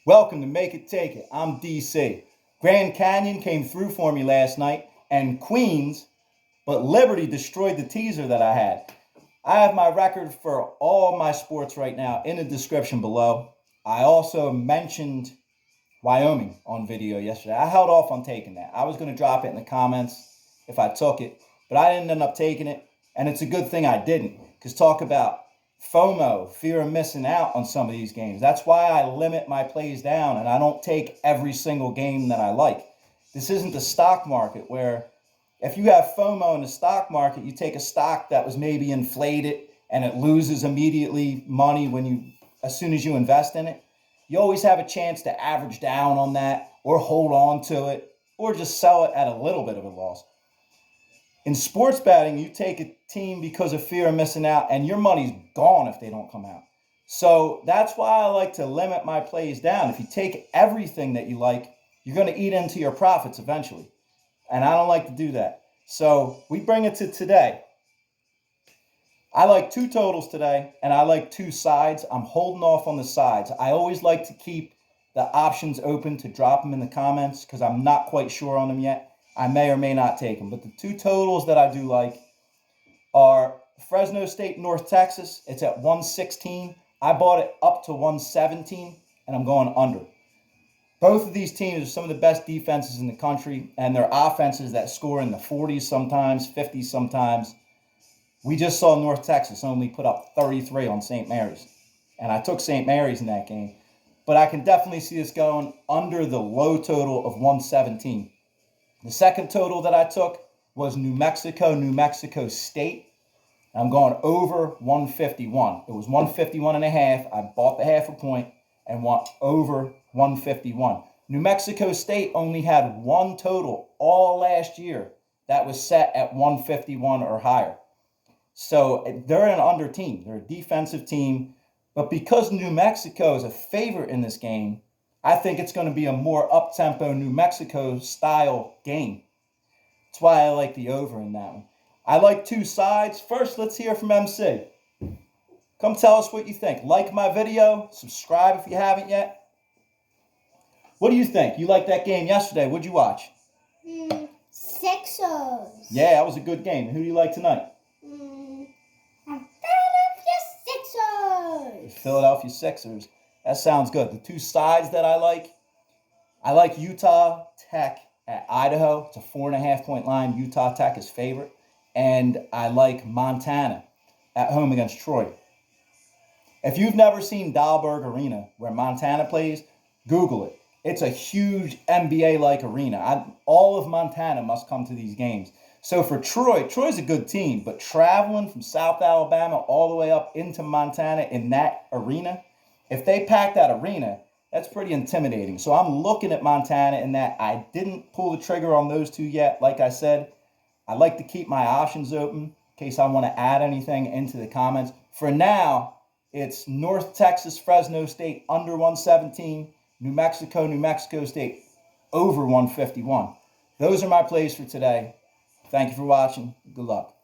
Welcome to Make It Take It. I'm DC. Grand Canyon came through for me last night, and Queens, but Liberty destroyed the teaser that I had. I have my record for all my sports right now in the description below. I also mentioned Wyoming on video yesterday. I held off on taking that. I was going to drop it in the comments if I took it, but I didn't end up taking it, and it's a good thing I didn't, because talk about FOMO, fear of missing out on some of these games. That's why I limit my plays down and I don't take every single game that I like. This isn't the stock market where if you have FOMO in the stock market, you take a stock that was maybe inflated and it loses immediately money as soon as you invest in it. You always have a chance to average down on that or hold on to it or just sell it at a little bit of a loss. In sports betting, you take a team because of fear of missing out, and your money's gone if they don't come out. So that's why I like to limit my plays down. If you take everything that you like, you're going to eat into your profits eventually. And I don't like to do that. So we bring it to today. I like two totals today, and I like two sides. I'm holding off on the sides. I always like to keep the options open to drop them in the comments because I'm not quite sure on them yet. I may or may not take them. But the two totals that I do like are Fresno State, North Texas. It's at 116. I bought it up to 117, and I'm going under. Both of these teams are some of the best defenses in the country, and they're offenses that score in the 40s sometimes, 50s sometimes. We just saw North Texas only put up 33 on St. Mary's, and I took St. Mary's in that game. But I can definitely see this going under the low total of 117. The second total that I took was New Mexico State. I'm going over 151. It was 151 and a half. I bought the half a point and went over 151. New Mexico State only had one total all last year that was set at 151 or higher. So they're an under team. They're a defensive team. But because New Mexico is a favorite in this game, I think it's going to be a more up-tempo New Mexico style game. That's why I like the over in that one. I like two sides. First, let's hear from MC. Come tell us what you think. Like my video. Subscribe if you haven't yet. What do you think? You liked that game yesterday. What'd you watch? Sixers. Yeah, that was a good game. Who do you like tonight? Philadelphia Sixers. Philadelphia Sixers. That sounds good. The two sides that I like Utah Tech at Idaho. It's a 4.5-point line. Utah Tech is favorite. And I like Montana at home against Troy. If you've never seen Dahlberg Arena, where Montana plays, Google it. It's a huge NBA-like arena. All of Montana must come to these games. So for Troy's a good team, but traveling from South Alabama all the way up into Montana in that arena, if they pack that arena, that's pretty intimidating. So I'm looking at Montana in that. I didn't pull the trigger on those two yet. Like I said, I like to keep my options open in case I want to add anything into the comments. For now, it's North Texas, Fresno State under 117, New Mexico State over 151. Those are my plays for today. Thank you for watching. Good luck.